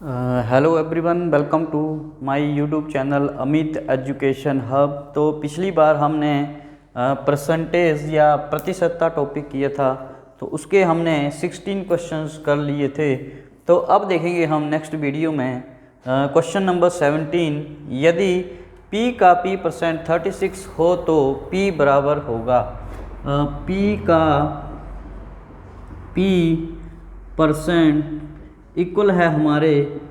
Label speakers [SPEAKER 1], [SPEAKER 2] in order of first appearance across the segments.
[SPEAKER 1] Hello everyone, welcome to my YouTube channel Amit education hub. तो पिछली बार हमने परसेंटेज या प्रतिशतता टॉपिक किया था, तो उसके हमने 16 क्वेश्चंस कर लिए थे। तो अब देखेंगे हम नेक्स्ट वीडियो में क्वेश्चन नंबर 17। यदि p का p% 36 हो तो p बराबर होगा p का p% इक्वल है हमारे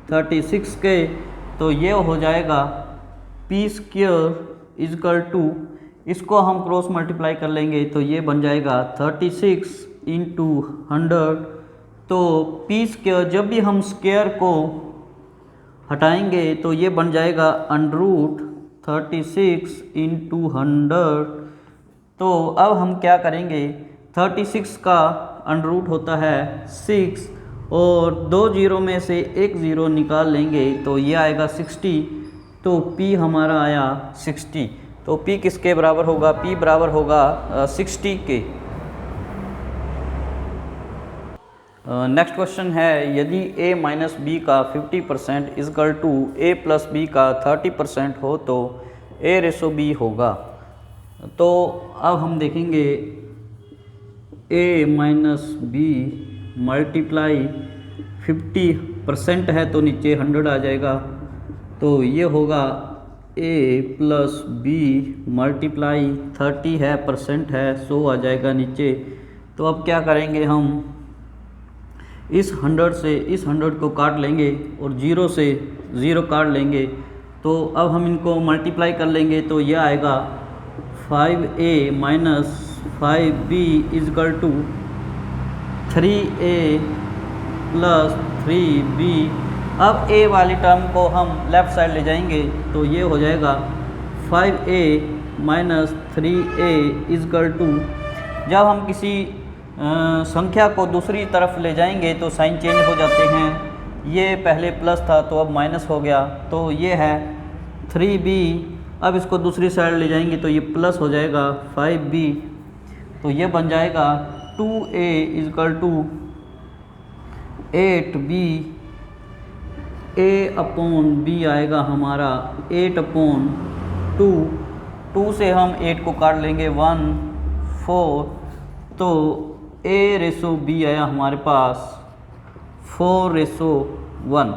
[SPEAKER 1] 36 के, तो ये हो जाएगा p² इजकल टू, इसको हम क्रॉस मल्टीप्लाई कर लेंगे तो ये बन जाएगा 36 इंटू 100। तो p² जब भी हम स्क्वायर को हटाएंगे तो ये बन जाएगा √36 इंटू 100। तो अब हम क्या करेंगे, 36 का अंडर होता है 6 और 2 जीरो में से एक ज़ीरो निकाल लेंगे तो ये आएगा 60। तो p हमारा आया 60। तो p किसके बराबर होगा, p बराबर होगा 60 के। नेक्स्ट क्वेश्चन है, यदि a माइनस बी का 50% is equal to a plus B का 30% हो तो a/b होगा। तो अब हम देखेंगे a माइनस बी मल्टीप्लाई 50% है तो नीचे 100 आ जाएगा, तो ये होगा a प्लस बी मल्टीप्लाई 30 है, परसेंट है, 100 आ जाएगा नीचे। तो अब क्या करेंगे, हम इस 100 से इस 100 को काट लेंगे और 0 से 0 काट लेंगे। तो अब हम इनको मल्टीप्लाई कर लेंगे तो ये आएगा 5a minus 5b is equal to 3a plus 3b। अब a वाली टर्म को हम लेफ़्ट साइड ले जाएंगे तो ये हो जाएगा 5a minus 3a is equal to, जब हम किसी संख्या को दूसरी तरफ ले जाएंगे तो साइन चेंज हो जाते हैं। ये पहले प्लस था तो अब माइनस हो गया, तो ये है 3b। अब इसको दूसरी साइड ले जाएंगे तो ये प्लस हो जाएगा 5b। तो ये बन जाएगा 2a is equal to 8b। a upon b आएगा हमारा 8/2। 2 से हम 8 को काट लेंगे 1 4, तो a/b आया हमारे पास 4/1।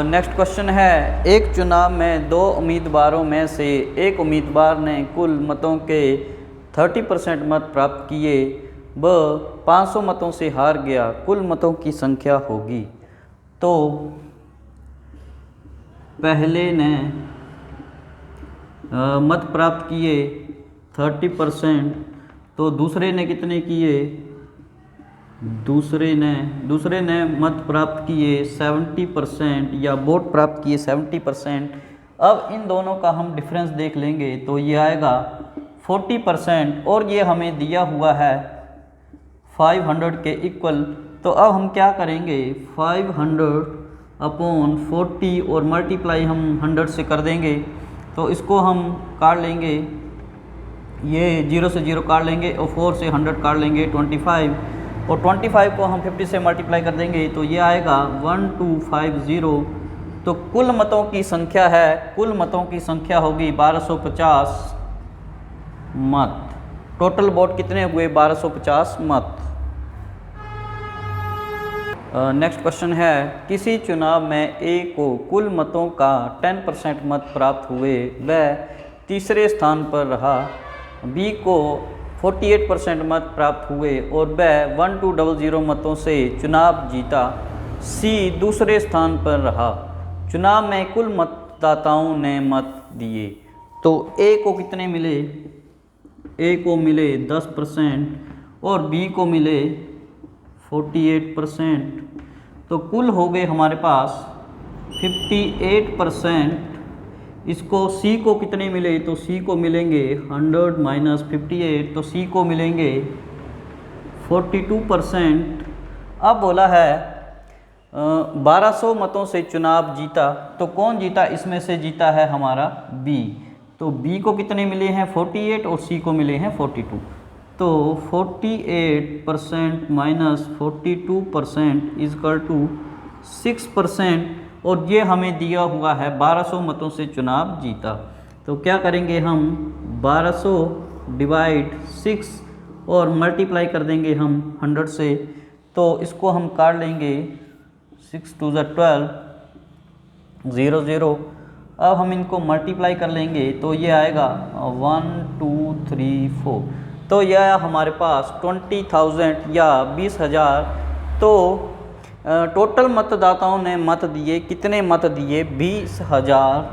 [SPEAKER 1] नेक्स्ट क्वेश्चन है, एक चुनाव में 2 उम्मीदवारों में से एक उम्मीदवार ने कुल मतों के 30% मत प्राप्त किए, वह 500 मतों से हार गया, कुल मतों की संख्या होगी। तो पहले ने मत प्राप्त किए 30%, तो दूसरे ने कितने किए, दूसरे ने मत प्राप्त किए 70% या वोट प्राप्त किए 70%। अब इन दोनों का हम डिफरेंस देख लेंगे तो ये आएगा 40% और ये हमें दिया हुआ है 500 के इक्वल। तो अब हम क्या करेंगे, 500/40 और मल्टीप्लाई हम 100 से कर देंगे। तो इसको हम काट लेंगे, ये 0 से 0 काट लेंगे और 4 से 100 काट लेंगे 25, और 25 को हम 50 से मल्टीप्लाई कर देंगे तो ये आएगा 1250। तो कुल मतों की संख्या है, कुल मतों की संख्या होगी 1250 मत। टोटल वोट कितने हुए, 1250 मत। नेक्स्ट क्वेश्चन है, किसी चुनाव में A को कुल मतों का 10% मत प्राप्त हुए, वह तीसरे स्थान पर रहा। B को 48% मत प्राप्त हुए और वह 1200 मतों से चुनाव जीता। C दूसरे स्थान पर रहा। चुनाव में कुल मतदाताओं ने मत दिए, तो A को कितने मिले, A को मिले 10% और B को मिले 48%। तो कुल हो गए हमारे पास 58%। इसको C को कितने मिले, तो C को मिलेंगे 100 माइनस 58, तो C को मिलेंगे 42%। अब बोला है 1200 मतों से चुनाव जीता, तो कौन जीता, इसमें से जीता है हमारा B। तो B को कितने मिले हैं 48 और C को मिले हैं 42। तो 48% माइनस 42% इजकल टू 6%, और ये हमें दिया हुआ है 1200 मतों से चुनाव जीता। तो क्या करेंगे हम 1200 डिवाइड 6 और मल्टीप्लाई कर देंगे हम 100 से, तो इसको हम काट लेंगे 6 2 12 0 0। अब हम इनको मल्टीप्लाई कर लेंगे तो ये आएगा 1 2 3 4, तो यह हमारे पास 20,000 या 20,000। तो टोटल मतदाताओं ने मत दिए, कितने मत दिए? 20,000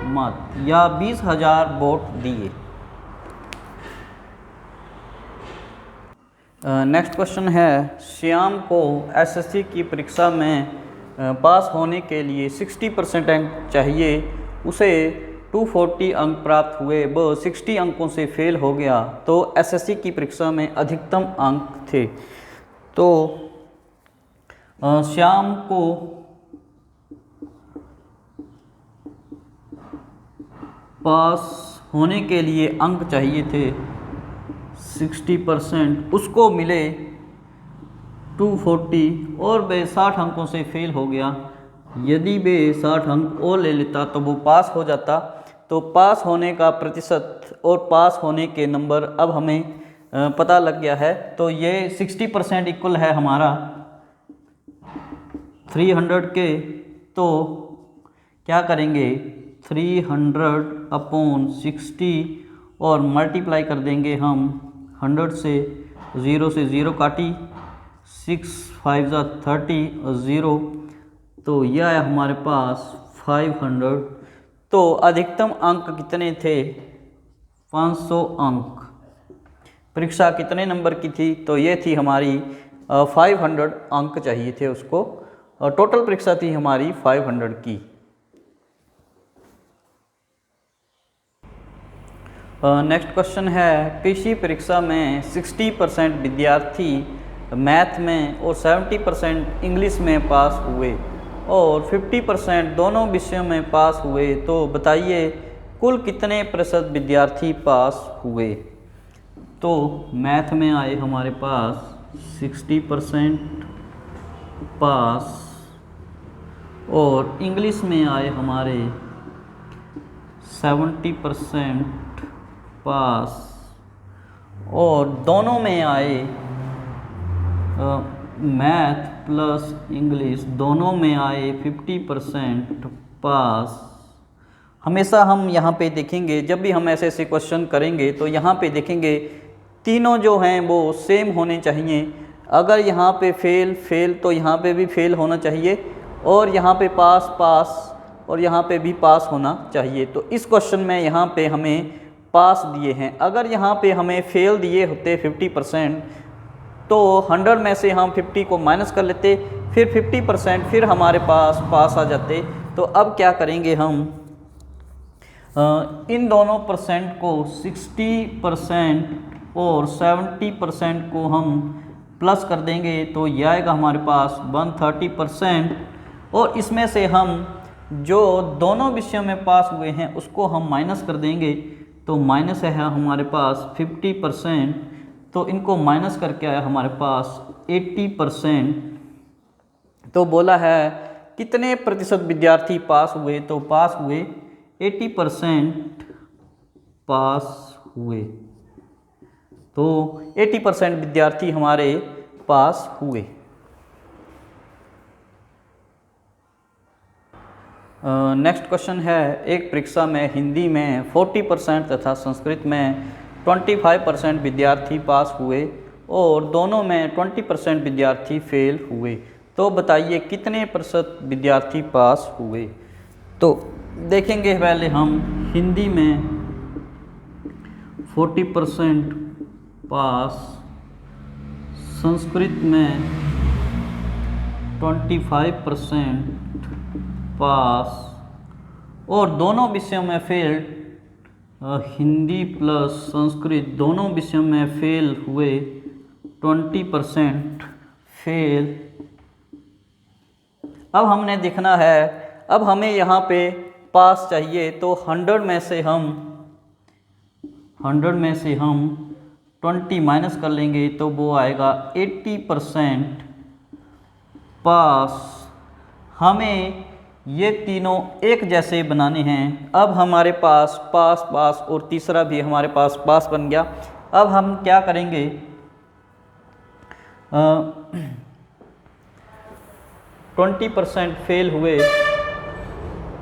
[SPEAKER 1] मत या 20,000 वोट दिए। नेक्स्ट क्वेश्चन है, श्याम को एसएससी की परीक्षा में पास होने के लिए 60% अंक चाहिए, उसे 240 अंक प्राप्त हुए, वह 60 अंकों से फेल हो गया, तो एसएससी की परीक्षा में अधिकतम अंक थे। तो श्याम को पास होने के लिए अंक चाहिए थे 60%, उसको मिले 240 और वे 60 अंकों से फेल हो गया। यदि वे 60 अंक और ले लेता तो वो पास हो जाता। तो पास होने का प्रतिशत और पास होने के नंबर अब हमें पता लग गया है। तो ये 60% इक्वल है हमारा 300 के, तो क्या करेंगे 300/60 और मल्टीप्लाई कर देंगे हम 100 से, 0 से 0 काटी, 6 5 30 और 0, तो यह आया हमारे पास 500। तो अधिकतम अंक कितने थे? 500 अंक। परीक्षा कितने नंबर की थी? तो ये थी हमारी 500 अंक चाहिए थे उसको, और टोटल परीक्षा थी हमारी 500 की। नेक्स्ट क्वेश्चन है, कृषि परीक्षा में 60% विद्यार्थी मैथ में और 70% इंग्लिश में पास हुए और 50% दोनों विषयों में पास हुए, तो बताइए कुल कितने प्रतिशत विद्यार्थी पास हुए? तो मैथ में आए हमारे पास 60% पास और इंग्लिश में आए हमारे 70% पास, और दोनों में आए मैथ प्लस इंग्लिश, दोनों में आए 50% पास। हमेशा हम यहाँ पे देखेंगे, जब भी हम ऐसे ऐसे क्वेश्चन करेंगे तो यहाँ पे देखेंगे तीनों जो हैं वो सेम होने चाहिए। अगर यहाँ पे फेल फेल तो यहाँ पे भी फेल होना चाहिए, और यहाँ पे पास पास और यहाँ पे भी पास होना चाहिए। तो इस क्वेश्चन में यहाँ पे हमें पास दिए हैं। अगर यहाँ पे हमें फेल दिए होते 50%, तो 100 में से हम 50 को माइनस कर लेते, फिर 50%, फिर हमारे पास पास आ जाते। तो अब क्या करेंगे हम, इन दोनों परसेंट को 60% और 70% को हम प्लस कर देंगे, तो यह आएगा हमारे पास 130%, और इसमें से हम जो दोनों विषयों में पास हुए हैं उसको हम माइनस कर देंगे, तो माइनस है हमारे पास 50%, तो इनको माइनस करके आया हमारे पास 80%। तो बोला है कितने प्रतिशत विद्यार्थी पास हुए, तो पास हुए 80% पास हुए। तो 80% विद्यार्थी हमारे पास हुए। नेक्स्ट क्वेश्चन है, एक परीक्षा में हिंदी में 40% तथा संस्कृत में 25% विद्यार्थी पास हुए और दोनों में 20% विद्यार्थी फेल हुए, तो बताइए कितने प्रतिशत विद्यार्थी पास हुए? तो देखेंगे पहले हम हिंदी में 40% पास, संस्कृत में 25% पास और दोनों विषयों में फेल, हिंदी प्लस संस्कृत दोनों विषयों में फेल हुए 20% फेल। अब हमने देखना है, अब हमें यहाँ पे पास चाहिए, तो 100 में से हम 20 माइनस कर लेंगे तो वो आएगा 80% पास। हमें ये तीनों एक जैसे बनाने हैं। अब हमारे पास पास पास और तीसरा भी हमारे पास पास बन गया। अब हम क्या करेंगे, 20% फेल हुए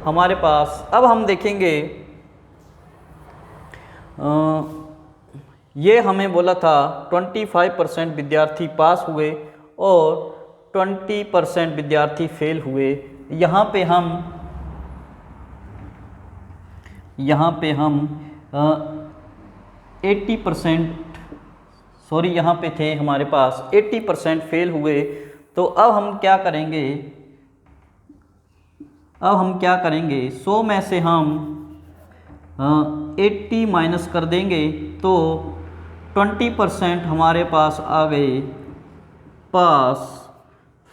[SPEAKER 1] हमारे पास। अब हम देखेंगे, ये हमें बोला था 25% विद्यार्थी पास हुए और 20% विद्यार्थी फेल हुए। यहाँ पे हम 80%, सॉरी यहाँ पे थे हमारे पास 80% फेल हुए। तो अब हम क्या करेंगे, 100 में से हम 80 माइनस कर देंगे तो 20% हमारे पास आ गए पास।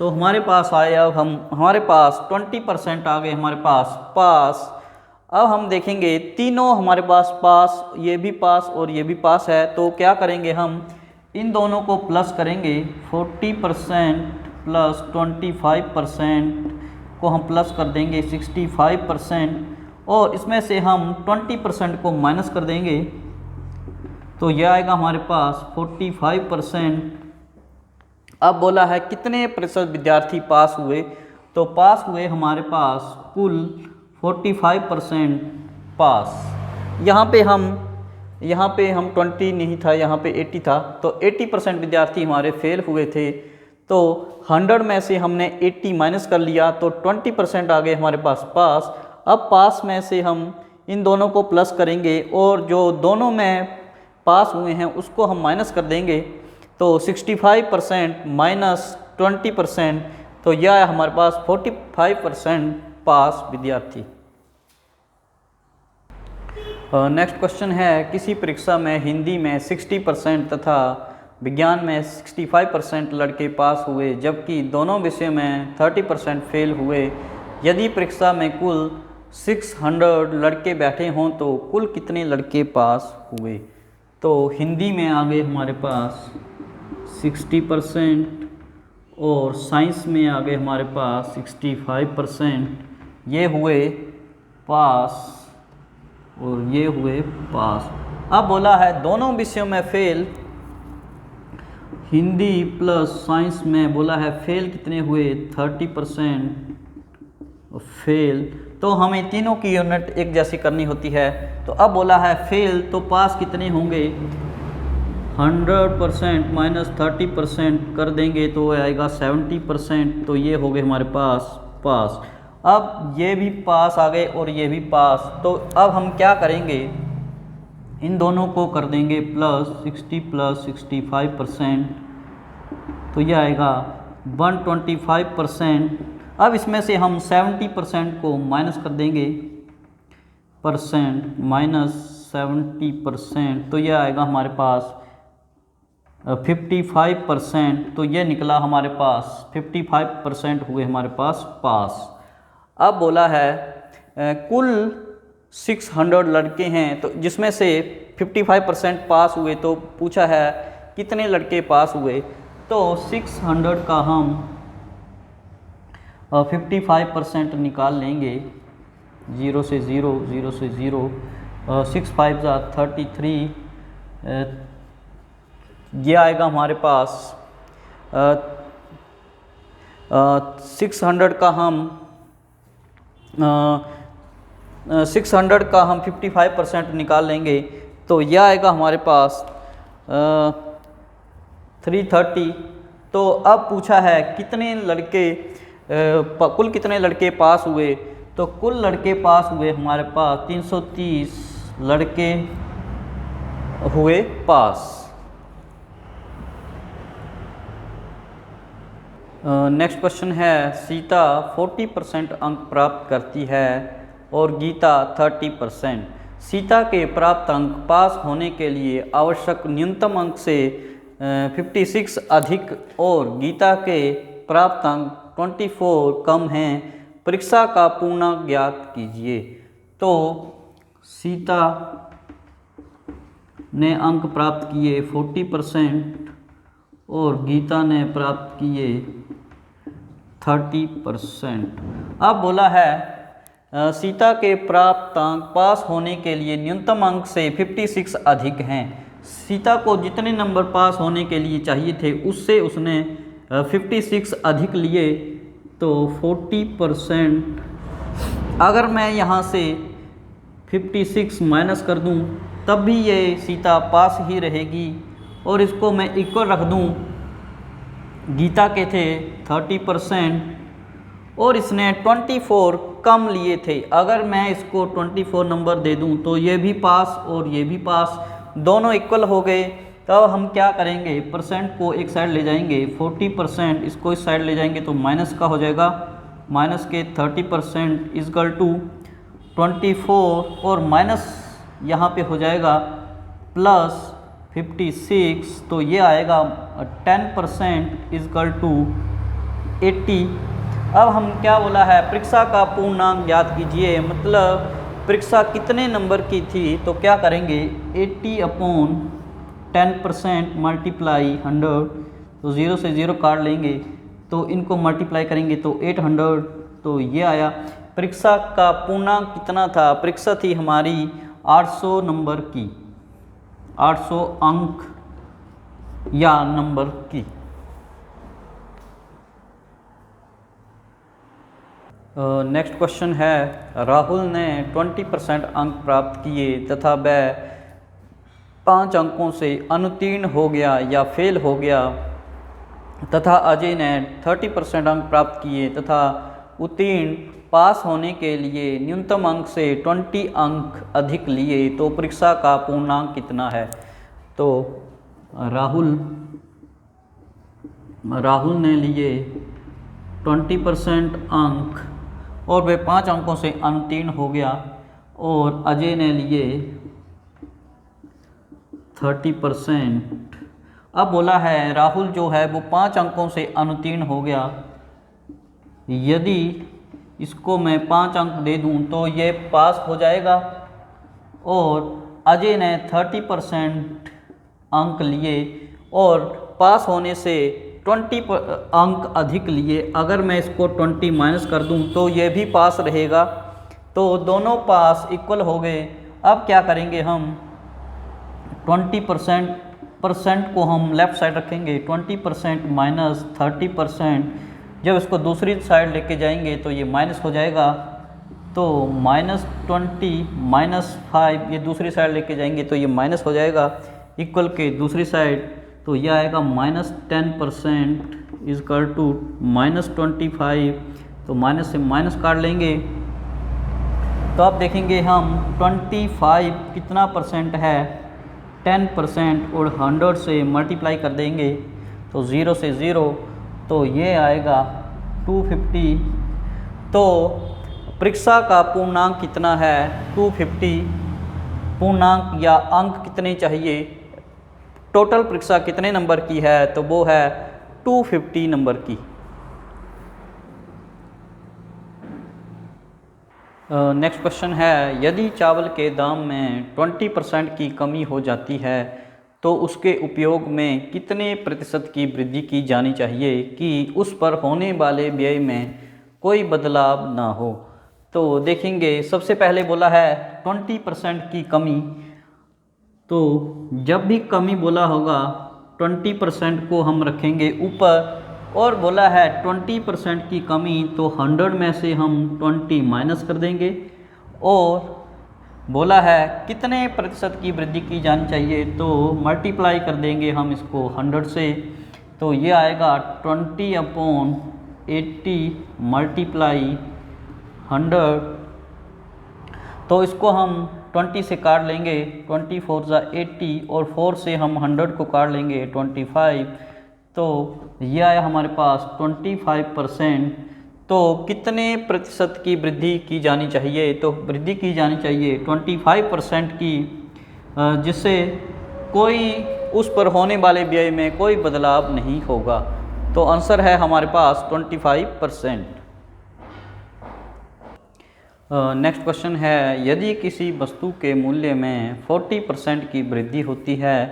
[SPEAKER 1] तो हमारे पास आए, अब हमारे पास 20% आ गए हमारे पास पास। अब हम देखेंगे तीनों हमारे पास पास, ये भी पास और ये भी पास है। तो क्या करेंगे, हम इन दोनों को प्लस करेंगे। 40% प्लस 25% को हम प्लस कर देंगे 65%, और इसमें से हम 20% को माइनस कर देंगे तो यह आएगा हमारे पास 45%। अब बोला है कितने प्रतिशत विद्यार्थी पास हुए, तो पास हुए हमारे पास कुल 45% पास। यहाँ पे हम 20 नहीं था, यहाँ पे 80 था, तो 80% विद्यार्थी हमारे फेल हुए थे। तो 100 में से हमने 80 माइनस कर लिया तो 20% आ गए हमारे पास पास। अब पास में से हम इन दोनों को प्लस करेंगे और जो दोनों में पास हुए हैं उसको हम माइनस कर देंगे। तो 65% माइनस 20%, तो यह है हमारे पास 45% पास विद्यार्थी। नेक्स्ट क्वेश्चन है, किसी परीक्षा में हिंदी में 60% तथा विज्ञान में 65% लड़के पास हुए जबकि दोनों विषय में 30% फेल हुए। यदि परीक्षा में कुल 600 लड़के बैठे हों तो कुल कितने लड़के पास हुए। तो हिंदी में आ गए हमारे पास 60% और साइंस में आ गए हमारे पास 65%। ये हुए पास और ये हुए पास। अब बोला है दोनों विषयों में फेल, हिंदी प्लस साइंस में बोला है फेल कितने हुए, 30% फेल। तो हमें तीनों की यूनिट एक जैसी करनी होती है। तो अब बोला है फेल, तो पास कितने होंगे, 100% माइनस 30% कर देंगे तो आएगा 70%। तो ये हो गए हमारे पास पास। अब ये भी पास आ गए और ये भी पास। तो अब हम क्या करेंगे, इन दोनों को कर देंगे प्लस 60 प्लस 65%, तो ये आएगा 125%। अब इसमें से हम 70% को माइनस कर देंगे, परसेंट माइनस 70%, तो ये आएगा हमारे पास 55%। तो ये निकला हमारे पास 55% हुए हमारे पास पास। अब बोला है कुल 600 लड़के हैं, तो जिसमें से 55% पास हुए, तो पूछा है कितने लड़के पास हुए। तो 600 का हम 55% निकाल लेंगे, 0 से 0, 0 से 0, 6 5 33, ये आएगा हमारे पास 600 का हम 55% निकाल लेंगे तो यह आएगा हमारे पास 330। तो अब पूछा है कितने लड़के कुल कितने लड़के पास हुए। तो कुल लड़के पास हुए हमारे पास 330 लड़के हुए पास। नेक्स्ट क्वेश्चन है, सीता 40% अंक प्राप्त करती है और गीता 30%। सीता के प्राप्त अंक पास होने के लिए आवश्यक न्यूनतम अंक से 56 अधिक और गीता के प्राप्त अंक 24 कम हैं। परीक्षा का पूर्णांक ज्ञात कीजिए। तो सीता ने अंक प्राप्त किए 40% और गीता ने प्राप्त किए 30%। अब बोला है सीता के प्राप्त अंक पास होने के लिए न्यूनतम अंक से 56 अधिक हैं। सीता को जितने नंबर पास होने के लिए चाहिए थे उससे उसने 56 अधिक लिए, तो 40%। अगर मैं यहाँ से 56 माइनस कर दूँ तब भी ये सीता पास ही रहेगी, और इसको मैं इक्वल रख दूँ, गीता के थे 30% और इसने 24 कम लिए थे। अगर मैं इसको 24 नंबर दे दूं तो ये भी पास और ये भी पास, दोनों इक्वल हो गए। तब हम क्या करेंगे, परसेंट को एक साइड ले जाएंगे, 40% इसको इस साइड ले जाएंगे तो माइनस का हो जाएगा, माइनस के 30% इजकल टू 24 और माइनस यहाँ पे हो जाएगा प्लस 56, तो ये आएगा 10% इजकल टू 80। अब हम क्या बोला है, परीक्षा का पूर्णांक ज्ञात कीजिए, मतलब परीक्षा कितने नंबर की थी, तो क्या करेंगे 80/10% मल्टीप्लाई 100, तो 0 से 0 काट लेंगे तो इनको मल्टीप्लाई करेंगे तो 800, तो ये आया। परीक्षा का पूर्णांक कितना था, परीक्षा थी हमारी 800 नंबर की, 800 अंक या नंबर की। नेक्स्ट क्वेश्चन है, राहुल ने 20% अंक प्राप्त किए तथा वह 5 अंकों से अनुत्तीर्ण हो गया या फेल हो गया, तथा अजय ने 30% अंक प्राप्त किए तथा उत्तीर्ण पास होने के लिए न्यूनतम अंक से 20 अंक अधिक लिए, तो परीक्षा का पूर्णांक कितना है। तो राहुल ने लिए 20% अंक और वह 5 अंकों से अनुत्तीर्ण हो गया, और अजय ने लिए 30%। अब बोला है राहुल जो है वो 5 अंकों से अनुत्तीर्ण हो गया, यदि इसको मैं 5 अंक दे दूं तो ये पास हो जाएगा, और अजय ने 30% अंक लिए और पास होने से 20 अंक अधिक लिए। अगर मैं इसको 20 माइनस कर दूं तो ये भी पास रहेगा, तो दोनों पास इक्वल हो गए। अब क्या करेंगे हम, 20% को हम लेफ़्ट साइड रखेंगे, 20% माइनस 30%, जब इसको दूसरी साइड लेके जाएंगे तो ये माइनस हो जाएगा, तो -20 -5 ये दूसरी साइड लेके जाएंगे तो ये माइनस हो जाएगा, इक्वल के दूसरी साइड, तो यह आएगा -10% इजकल टू -25, तो माइनस से माइनस काट लेंगे, तो अब देखेंगे हम 25 कितना परसेंट है, 10%, और 100 से मल्टीप्लाई कर देंगे तो 0 से 0, तो ये आएगा 250। तो परीक्षा का पूर्णांक कितना है, 250। पूर्णांक या अंक कितने चाहिए, टोटल परीक्षा कितने नंबर की है, तो वो है 250 नंबर की। नेक्स्ट क्वेश्चन है, यदि चावल के दाम में 20% की कमी हो जाती है तो उसके उपयोग में कितने प्रतिशत की वृद्धि की जानी चाहिए कि उस पर होने वाले व्यय में कोई बदलाव ना हो। तो देखेंगे, सबसे पहले बोला है 20% की कमी, तो जब भी कमी बोला होगा 20% को हम रखेंगे ऊपर, और बोला है 20% की कमी तो 100 में से हम 20 माइनस कर देंगे, और बोला है कितने प्रतिशत की वृद्धि की जानी चाहिए तो मल्टीप्लाई कर देंगे हम इसको 100 से, तो ये आएगा 20/80 मल्टीप्लाई 100। तो इसको हम 20 से काट लेंगे, 24 × 80 और 4 से हम 100 को काट लेंगे 25, तो यह आया हमारे पास 25%। तो कितने प्रतिशत की वृद्धि की जानी चाहिए, तो वृद्धि की जानी चाहिए 25% की, जिससे कोई उस पर होने वाले व्यय में कोई बदलाव नहीं होगा। तो आंसर है हमारे पास 25%। नेक्स्ट क्वेश्चन है, यदि किसी वस्तु के मूल्य में 40% की वृद्धि होती है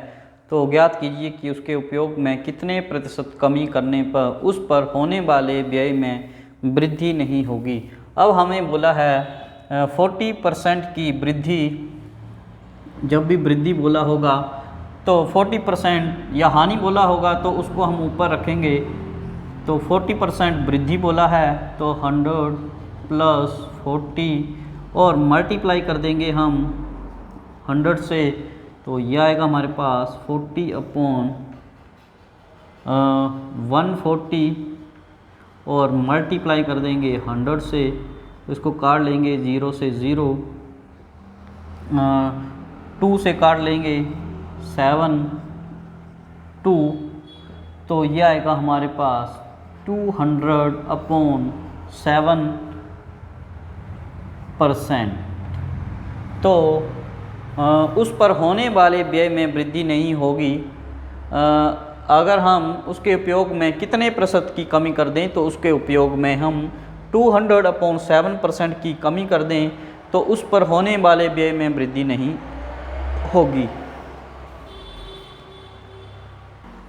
[SPEAKER 1] तो ज्ञात कीजिए कि उसके उपयोग में कितने प्रतिशत कमी करने पर उस पर होने वाले व्यय में वृद्धि नहीं होगी। अब हमें बोला है 40% की वृद्धि, जब भी वृद्धि बोला होगा तो 40% या हानि बोला होगा तो उसको हम ऊपर रखेंगे। तो 40% वृद्धि बोला है तो 100 प्लस 40 और मल्टीप्लाई कर देंगे हम 100 से, तो यह आएगा हमारे पास 40 अपॉन 140 और मल्टीप्लाई कर देंगे 100 से, तो इसको काट लेंगे 0 से 0, 2 से काट लेंगे 7 2, तो यह आएगा हमारे पास 200 अपॉन 7%। तो उस पर होने वाले व्यय में वृद्धि नहीं होगी। अगर हम उसके उपयोग में कितने प्रतिशत की कमी कर दें तो उसके उपयोग में हम 200 अपॉन 7% की कमी कर दें तो उस पर होने वाले व्यय में वृद्धि नहीं होगी।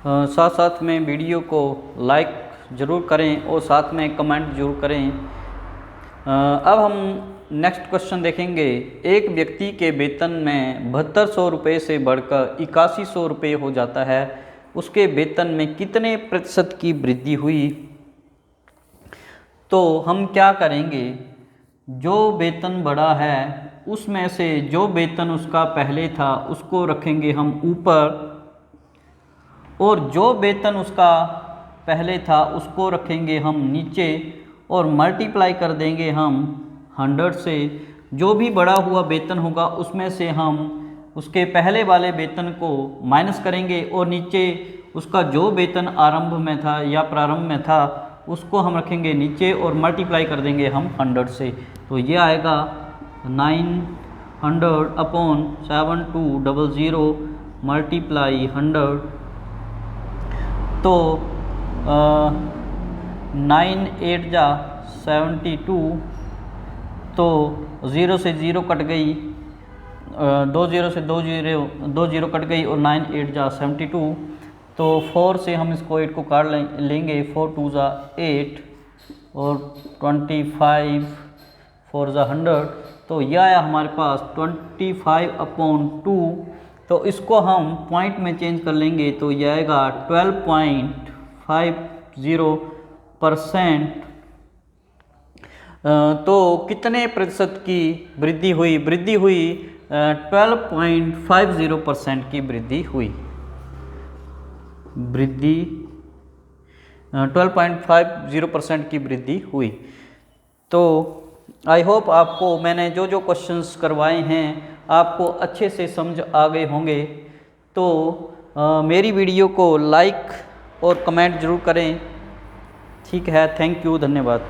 [SPEAKER 1] साथ साथ में वीडियो को लाइक ज़रूर करें और साथ में कमेंट ज़रूर करें। अब हम नेक्स्ट क्वेश्चन देखेंगे। एक व्यक्ति के वेतन में 7200 रुपये से बढ़कर 8100 रुपये हो जाता है, उसके वेतन में कितने प्रतिशत की वृद्धि हुई। तो हम क्या करेंगे, जो वेतन बढ़ा है उसमें से जो वेतन उसका पहले था उसको रखेंगे हम ऊपर, और जो वेतन उसका पहले था उसको रखेंगे हम नीचे और मल्टीप्लाई कर देंगे हम 100 से। जो भी बढ़ा हुआ वेतन होगा उसमें से हम उसके पहले वाले वेतन को माइनस करेंगे और नीचे उसका जो वेतन आरंभ में था या प्रारंभ में था उसको हम रखेंगे नीचे और मल्टीप्लाई कर देंगे हम 100 से। तो ये आएगा 900 अपॉन 7200 मल्टीप्लाई 100, तो 9 8 जा 72, तो 0 से 0 कट गई, 2 0 से 2 0 कट गई और 9 8 जा 72, तो 4 से हम इसको 8 को काट लेंगे, 4 2 जा 8 और 25 4 जा 100, तो यह आया हमारे पास 25 अपॉन 2। तो इसको हम पॉइंट में चेंज कर लेंगे तो यह आएगा 12.50%। तो कितने प्रतिशत की वृद्धि हुई? वृद्धि हुई 12.50% की वृद्धि हुई। 12.50% की वृद्धि हुई। तो आई होप आपको मैंने जो जो क्वेश्चंस करवाए हैं आपको अच्छे से समझ आ गए होंगे। तो मेरी वीडियो को लाइक और कमेंट ज़रूर करें। ठीक है, थैंक यू, धन्यवाद।